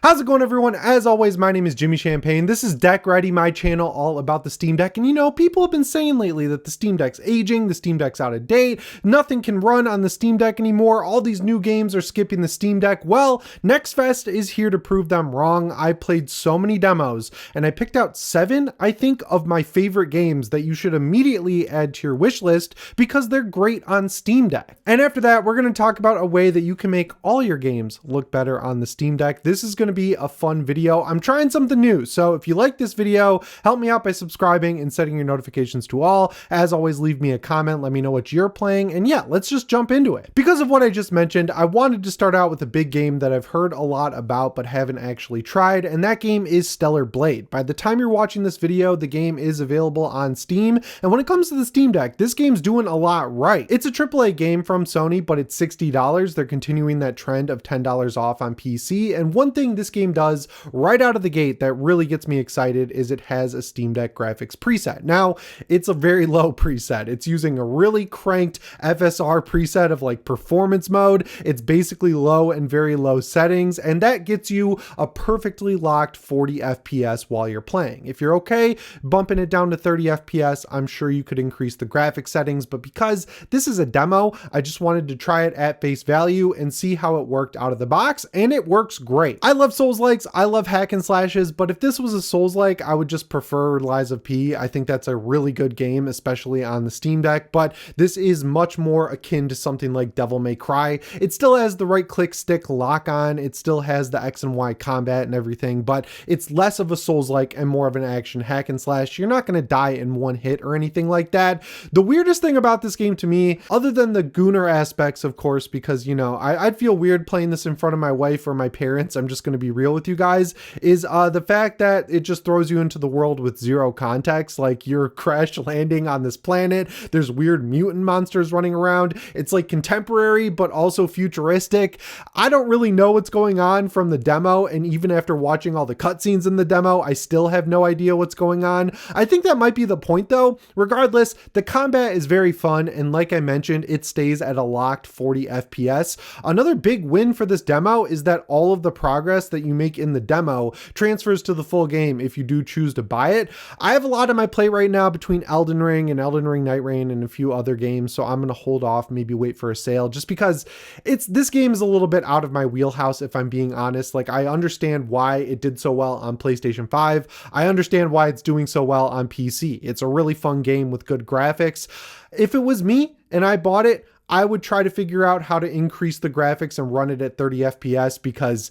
How's it going, everyone? As always, my name is Jimmy Champagne. This is Deck Ready, my channel all about the Steam Deck. And you know, people have been saying lately that the Steam Deck's aging, the Steam Deck's out of date, nothing can run on the Steam Deck anymore, all these new games are skipping the Steam Deck. Well, Next Fest is here to prove them wrong. I played so many demos, and I picked out 7, I think, of my favorite games that you should immediately add to your wish list because they're great on Steam Deck. And after that, we're going to talk about a way that you can make all your games look better on the Steam Deck. This is going to be a fun video. I'm trying something new, so if you like this video, help me out by subscribing and setting your notifications to all. As always, leave me a comment, let me know what you're playing, and yeah, let's just jump into it. Because of what I just mentioned, I wanted to start out with a big game that I've heard a lot about but haven't actually tried, and that game is Stellar Blade. By the time you're watching this video, the game is available on Steam, and when it comes to the Steam Deck, this game's doing a lot right. It's a AAA game from Sony, but it's $60. They're continuing that trend of $10 off on PC, and one thing this game does right out of the gate that really gets me excited is it has a Steam Deck graphics preset. Now, it's a very low preset. It's using a really cranked FSR preset of like performance mode. It's basically low and very low settings, and that gets you a perfectly locked 40 FPS while you're playing. If you're okay bumping it down to 30 FPS, I'm sure you could increase the graphics settings, but because this is a demo, I just wanted to try it at face value and see how it worked out of the box, and it works great. I love Souls-likes, I love hack and slashes, but if this was a Souls-like, I would just prefer Lies of P. I think that's a really good game, especially on the Steam Deck, but this is much more akin to something like Devil May Cry. It still has the right click stick lock on, it still has the X and Y combat and everything, but it's less of a Souls-like and more of an action hack and slash. You're not going to die in one hit or anything like that. The weirdest thing about this game to me, other than the gooner aspects, of course, because, you know, I'd feel weird playing this in front of my wife or my parents, I'm just going to be real with you guys, is the fact that it just throws you into the world with zero context. Like, you're crash landing on this planet, there's weird mutant monsters running around, it's like contemporary but also futuristic. I don't really know what's going on from the demo, and even after watching all the cutscenes in the demo, I still have no idea what's going on. I think that might be the point though. Regardless, the combat is very fun, and like I mentioned, it stays at a locked 40 FPS. Another big win for this demo is that all of the progress that you make in the demo transfers to the full game if you do choose to buy it. I have a lot on my plate right now between Elden Ring and Elden Ring Night Rain and a few other games, so I'm going to hold off, maybe wait for a sale, just because this game is a little bit out of my wheelhouse, if I'm being honest. Like, I understand why it did so well on PlayStation 5. I understand why it's doing so well on PC. It's a really fun game with good graphics. If it was me and I bought it, I would try to figure out how to increase the graphics and run it at 30 FPS, because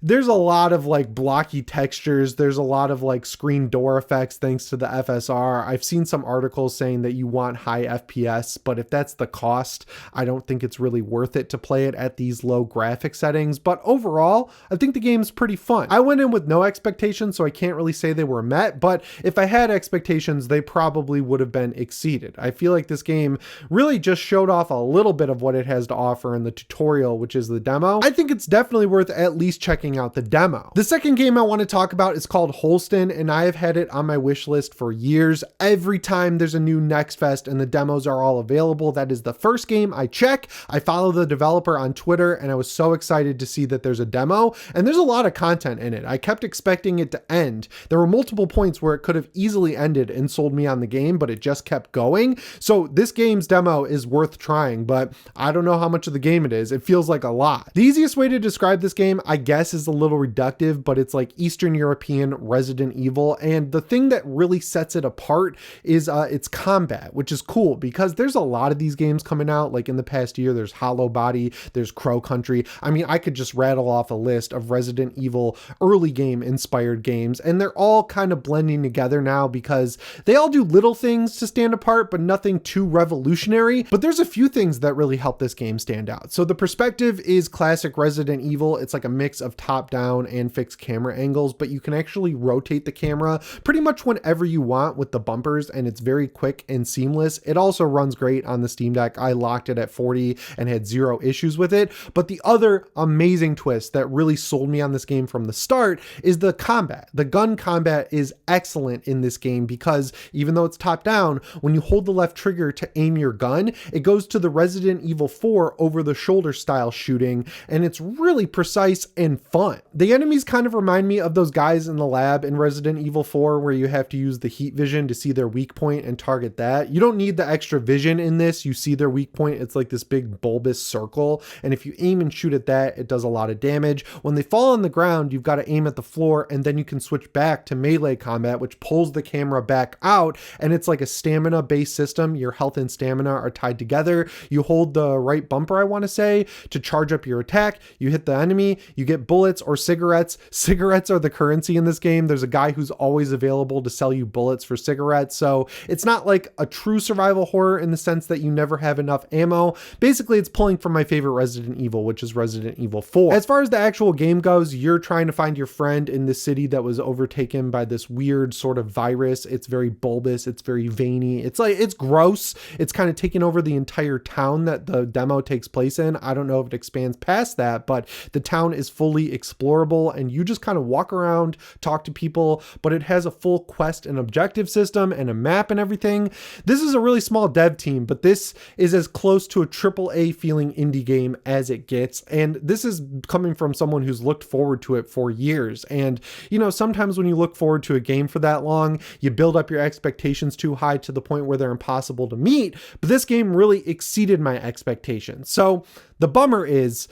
there's a lot of like blocky textures. There's a lot of like screen door effects thanks to the FSR. I've seen some articles saying that you want high FPS, but if that's the cost, I don't think it's really worth it to play it at these low graphic settings. But overall, I think the game's pretty fun. I went in with no expectations, so I can't really say they were met, but if I had expectations, they probably would have been exceeded. I feel like this game really just showed off a little bit of what it has to offer in the tutorial, which is the demo. I think it's definitely worth at least checking out the demo. The second game I want to talk about is called Holstin, and I have had it on my wish list for years. Every time there's a new Next Fest and the demos are all available, that is the first game I check. I follow the developer on Twitter, and I was so excited to see that there's a demo, and there's a lot of content in it. I kept expecting it to end. There were multiple points where it could have easily ended and sold me on the game, but it just kept going. So this game's demo is worth trying, but I don't know how much of the game it is. It feels like a lot. The easiest way to describe this game, I guess, is a little reductive, but it's like Eastern European Resident Evil, and the thing that really sets it apart is its combat, which is cool because there's a lot of these games coming out. Like in the past year, there's Hollow Body, there's Crow Country. I mean, I could just rattle off a list of Resident Evil early game inspired games, and they're all kind of blending together now because they all do little things to stand apart, but nothing too revolutionary. But there's a few things that really help this game stand out. So the perspective is classic Resident Evil. It's like a mix of top-down and fixed camera angles, but you can actually rotate the camera pretty much whenever you want with the bumpers, and it's very quick and seamless. It also runs great on the Steam Deck. I locked it at 40 and had zero issues with it. But the other amazing twist that really sold me on this game from the start is the combat. The gun combat is excellent in this game because even though it's top down, when you hold the left trigger to aim your gun, it goes to the Resident Evil 4 over the shoulder style shooting, and it's really precise and fun. fun. The enemies kind of remind me of those guys in the lab in Resident Evil 4 where you have to use the heat vision to see their weak point and target that. You don't need the extra vision in this. You see their weak point. It's like this big bulbous circle. And if you aim and shoot at that, it does a lot of damage. When they fall on the ground, you've got to aim at the floor, and then you can switch back to melee combat, which pulls the camera back out. And it's like a stamina based system. Your health and stamina are tied together. You hold the right bumper, I want to say, to charge up your attack. You hit the enemy, you get bullets or cigarettes. Cigarettes are the currency in this game. There's a guy who's always available to sell you bullets for cigarettes. So it's not like a true survival horror in the sense that you never have enough ammo. Basically, it's pulling from my favorite Resident Evil, which is Resident Evil 4. As far as the actual game goes, you're trying to find your friend in this city that was overtaken by this weird sort of virus. It's very bulbous. It's very veiny. It's gross. It's kind of taking over the entire town that the demo takes place in. I don't know if it expands past that, but the town is fully explorable and you just kind of walk around, talk to people, but it has a full quest and objective system and a map and everything. This is a really small dev team, but this is as close to a AAA feeling indie game as it gets. And this is coming from someone who's looked forward to it for years. And, you know, sometimes when you look forward to a game for that long, you build up your expectations too high to the point where they're impossible to meet. But this game really exceeded my expectations. So the bummer is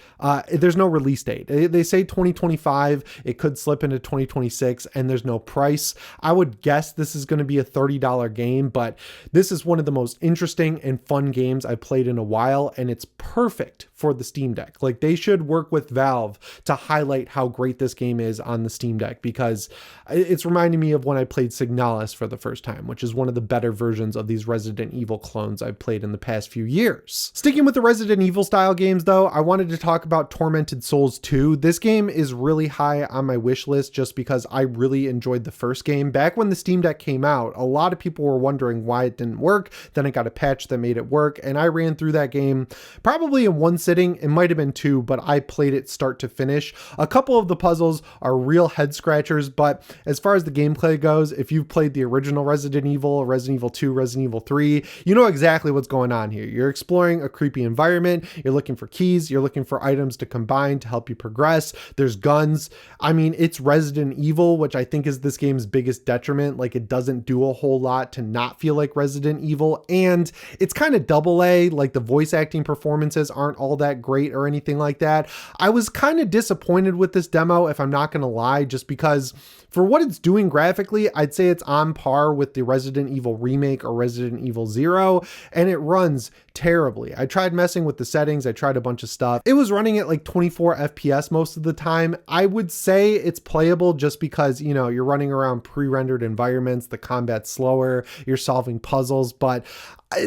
there's no release date. They say 2025. It could slip into 2026 and there's no price. I would guess this is going to be a $30 game, but this is one of the most interesting and fun games I've played in a while, and it's perfect for the Steam Deck. Like, they should work with Valve to highlight how great this game is on the Steam Deck, because it's reminding me of when I played Signalis for the first time, which is one of the better versions of these Resident Evil clones I've played in the past few years. Sticking with the Resident Evil style games though, I wanted to talk about Tormented Souls 2. This game is really high on my wish list just because I really enjoyed the first game. Back when the Steam Deck came out, a lot of people were wondering why it didn't work. Then I got a patch that made it work, and I ran through that game probably in one sitting. It might have been two, but I played it start to finish. A couple of the puzzles are real head scratchers, but as far as the gameplay goes, if you've played the original Resident Evil, Resident Evil 2, Resident Evil 3, you know exactly what's going on here. You're exploring a creepy environment, you're looking for keys, you're looking for items to combine to help you progress. There's guns. I mean, it's Resident Evil, which I think is this game's biggest detriment. Like, it doesn't do a whole lot to not feel like Resident Evil, and it's kind of double A. Like, the voice acting performances aren't all that great or anything like that. I was kind of disappointed with this demo, if I'm not going to lie, just because for what it's doing graphically, I'd say it's on par with the Resident Evil remake or Resident Evil 0, and it runs terribly. I tried messing with the settings. I tried a bunch of stuff. It was running at like 24 FPS most of the time. I would say it's playable just because, you know, you're running around pre-rendered environments, the combat's slower, you're solving puzzles, but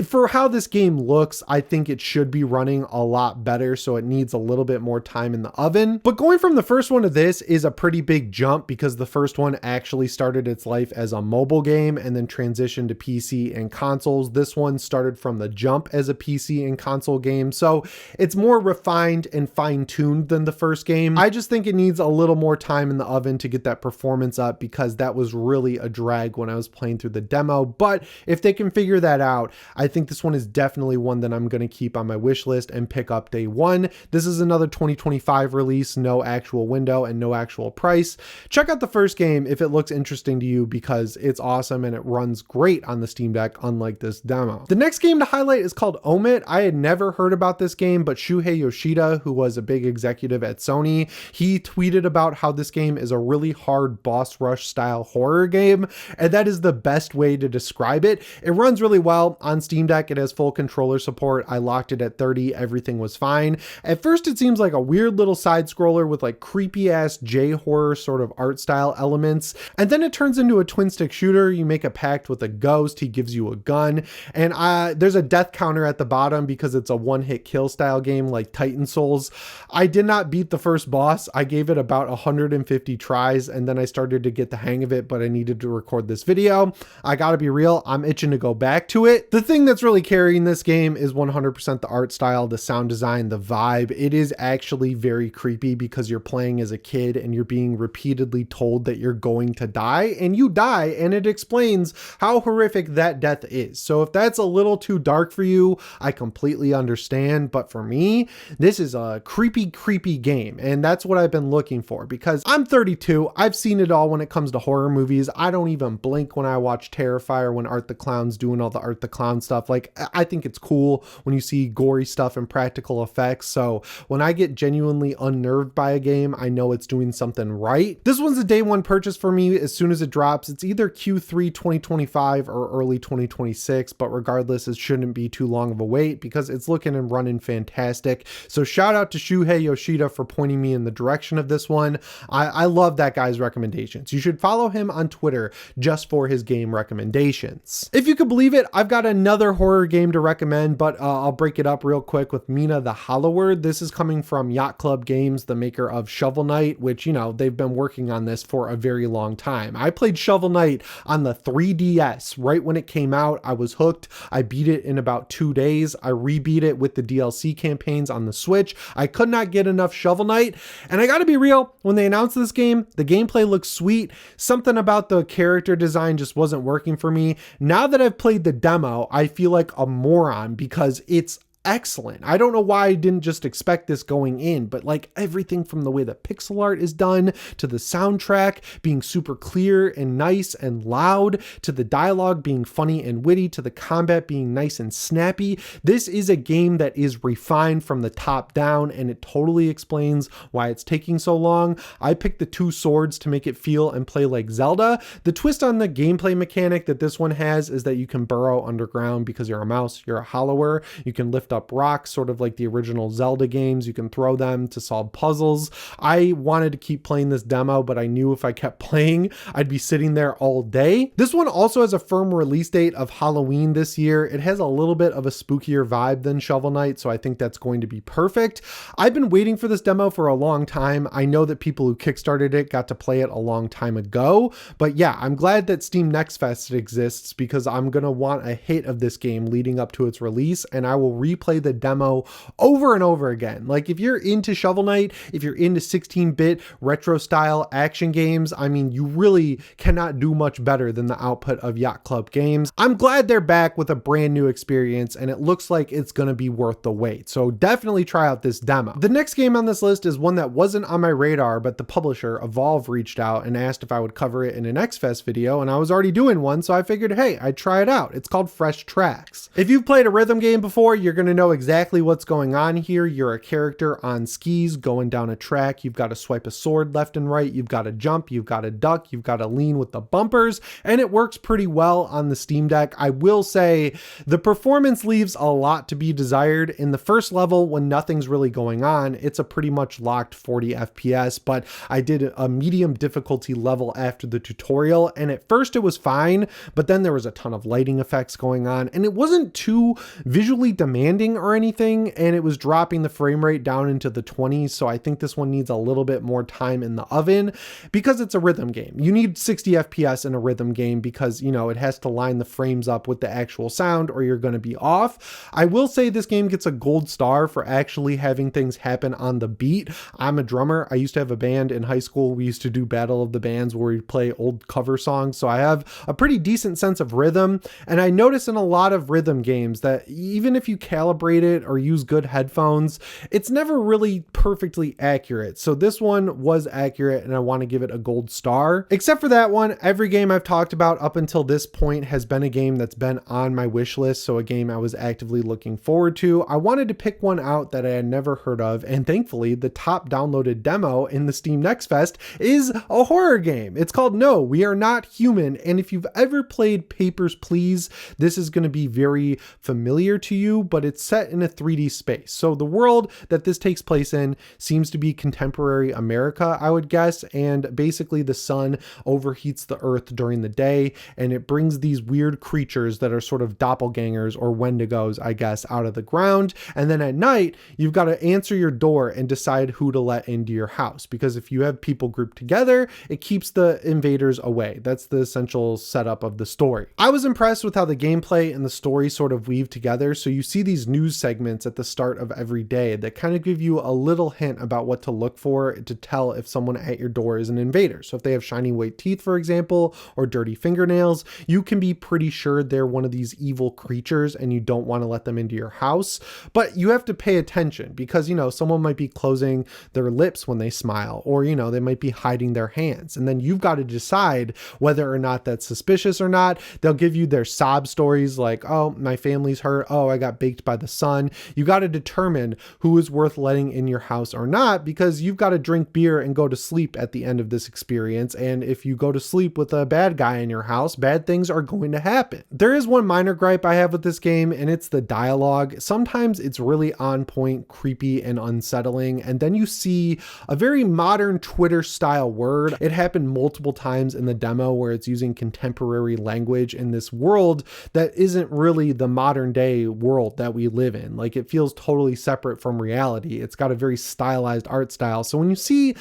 for how this game looks, I think it should be running a lot better, so it needs a little bit more time in the oven. But going from the first one to this is a pretty big jump, because the first one actually started its life as a mobile game and then transitioned to PC and consoles. This one started from the jump as a PC and console game, so it's more refined and fine-tuned than the first game. I just think it needs a little more time in the oven to get that performance up, because that was really a drag when I was playing through the demo. But if they can figure that out, I think this one is definitely one that I'm going to keep on my wish list and pick up day one. This is another 2025 release, no actual window and no actual price. Check out the first game if it looks interesting to you, because it's awesome and it runs great on the Steam Deck, unlike this demo. The next game to highlight is called Omut. I had never heard about this game, but Shuhei Yoshida, who was a big executive at Sony, he tweeted about how this game is a really hard boss rush style horror game, and that is the best way to describe it. It runs really well on Steam Deck. It has full controller support. I locked it at 30. Everything was fine. At first, it seems like a weird little side scroller with like creepy ass J-horror sort of art style elements. And then it turns into a twin stick shooter. You make a pact with a ghost. He gives you a gun. And there's a death counter at the bottom because it's a one-hit kill style game like Titan Souls. I did not beat the first boss. I gave it about 150 tries, and then I started to get the hang of it, but I needed to record this video. I gotta be real, I'm itching to go back to it. The thing that's really carrying this game is 100% the art style, the sound design, the vibe. It is actually very creepy because you're playing as a kid and you're being repeatedly told that you're going to die, and you die, and it explains how horrific that death is. So if that's a little too dark for you, I completely understand. But for me, this is a creepy game. And that's what I've been looking for, because I'm 32. I've seen it all when it comes to horror movies. I don't even blink when I watch Terrifier, when Art the Clown's doing all the Art the Clown stuff. Like, I think it's cool when you see gory stuff and practical effects. So when I get genuinely unnerved by a game, I know it's doing something right. This one's a day one purchase for me as soon as it drops. It's either Q3 2025 or early 2026, but regardless, it shouldn't be too long of a wait because it's looking and running fantastic. So shout out to Shuhei Yoshida for pointing me in the direction of this one. I love that guy's recommendations. You should follow him on Twitter just for his game recommendations. If you could believe it, I've got another horror game to recommend, but I'll break it up real quick with Mina the Hollower. This is coming from Yacht Club Games, the maker of Shovel Knight, which, you know, they've been working on this for a very long time. I played Shovel Knight on the 3DS right when it came out. I was hooked. I beat it in about 2 days. I rebeat it with the DLC campaigns on the Switch. I could not get enough Shovel Knight. And I gotta be real, when they announced this game, the gameplay looks sweet. Something about the character design just wasn't working for me. Now that I've played the demo, I feel like a moron because it's excellent. I don't know why I didn't just expect this going in, but like everything from the way the pixel art is done to the soundtrack being super clear and nice and loud to the dialogue being funny and witty to the combat being nice and snappy. This is a game that is refined from the top down, and it totally explains why it's taking so long. I picked the 2 swords to make it feel and play like Zelda. The twist on the gameplay mechanic that this one has is that you can burrow underground because you're a mouse, you're a hollower. You can lift up rocks, sort of like the original Zelda games. You can throw them to solve puzzles. I wanted to keep playing this demo, but I knew if I kept playing, I'd be sitting there all day. This one also has a firm release date of Halloween this year. It has a little bit of a spookier vibe than Shovel Knight, so I think that's going to be perfect. I've been waiting for this demo for a long time. I know that people who kickstarted it got to play it a long time ago, but yeah, I'm glad that Steam Next Fest exists because I'm going to want a hit of this game leading up to its release, and I will replay the demo over and over again. Like, if you're into Shovel Knight, if you're into 16-bit retro style action games, I mean, you really cannot do much better than the output of Yacht Club Games. I'm glad they're back with a brand new experience, and it looks like it's going to be worth the wait. So definitely try out this demo. The next game on this list is one that wasn't on my radar, but the publisher, Evolve, reached out and asked if I would cover it in an X-Fest video, and I was already doing one, so I figured, hey, I'd try it out. It's called Fresh Tracks. If you've played a rhythm game before, you're going to know exactly what's going on here. You're a character on skis going down a track. You've got to swipe a sword left and right. You've got to jump. You've got to duck. You've got to lean with the bumpers, and it works pretty well on the Steam Deck. I will say the performance leaves a lot to be desired. In the first level, when nothing's really going on, it's a pretty much locked 40 FPS, but I did a medium difficulty level after the tutorial, and at first it was fine, but then there was a ton of lighting effects going on, and it wasn't too visually demanding or anything, and it was dropping the frame rate down into the 20s, so I think this one needs a little bit more time in the oven because it's a rhythm game. You need 60 FPS in a rhythm game because, you know, it has to line the frames up with the actual sound or you're going to be off. I will say this game gets a gold star for actually having things happen on the beat. I'm a drummer. I used to have a band in high school. We used to do Battle of the Bands where we play old cover songs, so I have a pretty decent sense of rhythm, and I notice in a lot of rhythm games that even if you calibrate it or use good headphones, it's never really perfectly accurate. So this one was accurate, and I want to give it a gold star. Except for that one, every game I've talked about up until this point has been a game that's been on my wish list, so a game I was actively looking forward to. I wanted to pick one out that I had never heard of, and thankfully the top downloaded demo in the Steam Next Fest is a horror game. It's called No, We Are Not Human, and if you've ever played Papers, Please, this is going to be very familiar to you, but it's it's set in a 3D space. So the world that this takes place in seems to be contemporary America, I would guess. And basically the sun overheats the earth during the day, and it brings these weird creatures that are sort of doppelgangers or wendigos, I guess, out of the ground. And then at night, you've got to answer your door and decide who to let into your house. Because if you have people grouped together, it keeps the invaders away. That's the essential setup of the story. I was impressed with how the gameplay and the story sort of weave together. So you see these news segments at the start of every day that kind of give you a little hint about what to look for to tell if someone at your door is an invader. So if they have shiny white teeth, for example, or dirty fingernails, you can be pretty sure they're one of these evil creatures and you don't want to let them into your house. But you have to pay attention because, you know, someone might be closing their lips when they smile, or, you know, they might be hiding their hands. And then you've got to decide whether or not that's suspicious or not. They'll give you their sob stories like, oh, my family's hurt. Oh, I got baked by the sun. You got to determine who is worth letting in your house or not, because you've got to drink beer and go to sleep at the end of this experience. And if you go to sleep with a bad guy in your house, bad things are going to happen. There is one minor gripe I have with this game, and it's the dialogue. Sometimes it's really on point, creepy, and unsettling. And then you see a very modern Twitter style word. It happened multiple times in the demo where it's using contemporary language in this world that isn't really the modern day world that we live in. Like, it feels totally separate from reality. It's got a very stylized art style. So when you see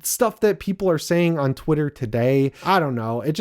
stuff that people are saying on Twitter today, I don't know, it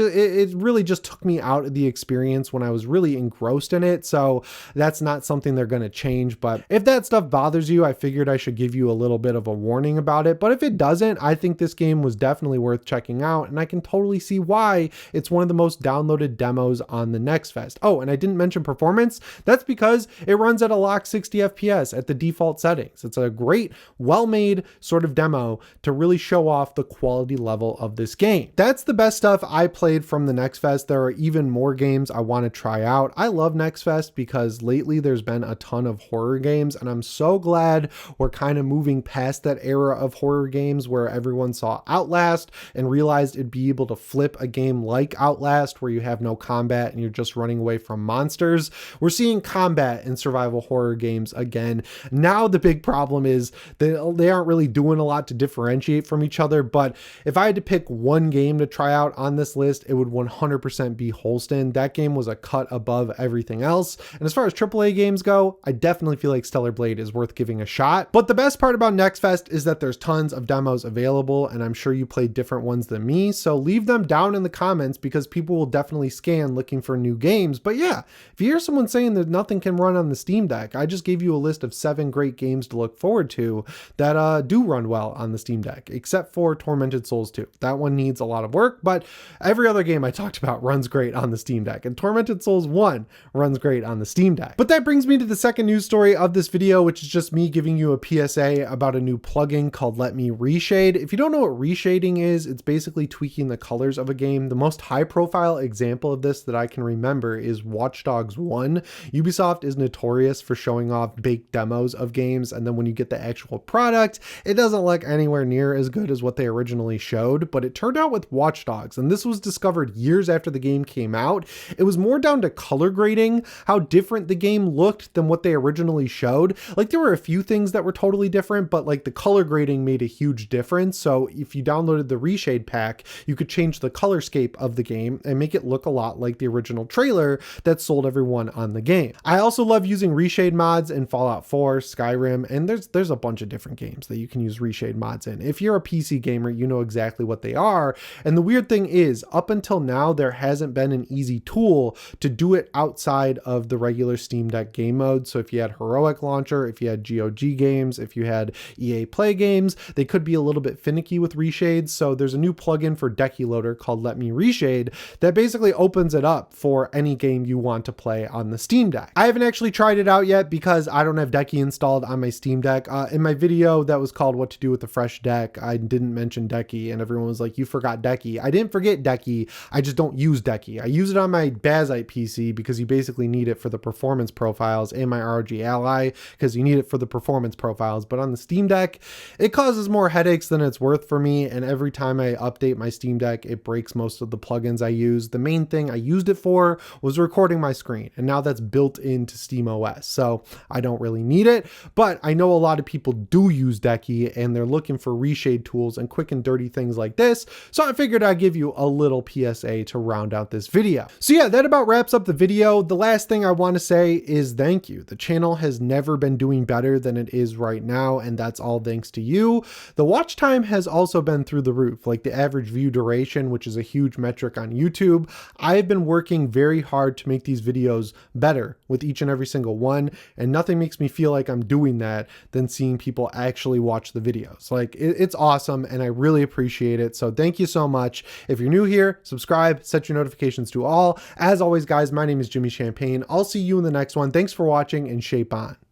really just took me out of the experience when I was really engrossed in it. So that's not something they're going to change. But if that stuff bothers you, I figured I should give you a little bit of a warning about it. But if it doesn't, I think this game was definitely worth checking out, and I can totally see why it's one of the most downloaded demos on the Next Fest. Oh, and I didn't mention performance. That's because it runs at a locked 60 FPS at the default settings. It's a great, well-made sort of demo to really show off the quality level of this game. That's the best stuff I played from the Next Fest. There are even more games I want to try out. I love Next Fest because lately there's been a ton of horror games, and I'm so glad we're kind of moving past that era of horror games where everyone saw Outlast and realized it'd be able to flip a game like Outlast where you have no combat and you're just running away from monsters. We're seeing combat in survival horror games again. Now the big problem is they aren't really doing a lot to differentiate from each other, but if I had to pick one game to try out on this list, it would 100% be Holstin. That game was a cut above everything else. And as far as AAA games go, I definitely feel like Stellar Blade is worth giving a shot. But the best part about Next Fest is that there's tons of demos available, and I'm sure you played different ones than me, so leave them down in the comments because people will definitely scan looking for new games. But yeah, if you hear someone saying that nothing can run on the Steam Deck, I just gave you a list of 7 great games to look forward to that do run well on the Steam Deck, except for Tormented Souls 2. That one needs a lot of work, but every other game I talked about runs great on the Steam Deck, and Tormented Souls 1 runs great on the Steam Deck. But that brings me to the second news story of this video, which is just me giving you a PSA about a new plugin called Let Me Reshade. If you don't know what reshading is, it's basically tweaking the colors of a game. The most high profile example of this that I can remember is Watch Dogs 1. Ubisoft is notorious for showing off baked demos of games, and then when you get the actual product, it doesn't look anywhere near as good as what they originally showed. But it turned out with Watch Dogs, and this was discovered years after the game came out, it was more down to color grading, how different the game looked than what they originally showed. Like, there were a few things that were totally different, but like the color grading made a huge difference. So if you downloaded the Reshade pack, you could change the colorscape of the game and make it look a lot like the original trailer that sold everyone on the game. I also love using reshade mods in Fallout 4, Skyrim, and there's a bunch of different games that you can use reshade mods in. If you're a PC gamer, you know exactly what they are. And the weird thing is, up until now, there hasn't been an easy tool to do it outside of the regular Steam Deck game mode. So if you had Heroic Launcher, if you had GOG games, if you had EA Play games, they could be a little bit finicky with reshades. So there's a new plugin for Decky Loader called Let Me Reshade that basically opens it up for any game you want to play on the Steam Deck. I haven't actually tried it out yet because I don't have Decky installed on my Steam Deck. In my video that was called What to Do with a Fresh Deck, I didn't mention Decky, and everyone was like, you forgot Decky. I didn't forget Decky, I just don't use Decky. I use it on my Bazite PC because you basically need it for the performance profiles, and my ROG Ally because you need it for the performance profiles. But on the Steam Deck, it causes more headaches than it's worth for me, and every time I update my Steam Deck, it breaks most of the plugins I use. The main thing I used it for was recording my screen, and now that's built into SteamOS. TOS, so I don't really need it, but I know a lot of people do use Decky and they're looking for reshade tools and quick and dirty things like this, so I figured I'd give you a little PSA to round out this video. So yeah, that about wraps up the video. The last thing I want to say is thank you. The channel has never been doing better than it is right now, and that's all thanks to you. The watch time has also been through the roof, like the average view duration, which is a huge metric on YouTube. I've been working very hard to make these videos better with each and every single one, and nothing makes me feel like I'm doing that than seeing people actually watch the videos. Like it's awesome, and I really appreciate it. So thank you so much. If you're new here, subscribe, set your notifications to all. As always, guys, my name is Jimmy Champagne. I'll see you in the next one. Thanks for watching, and shape on.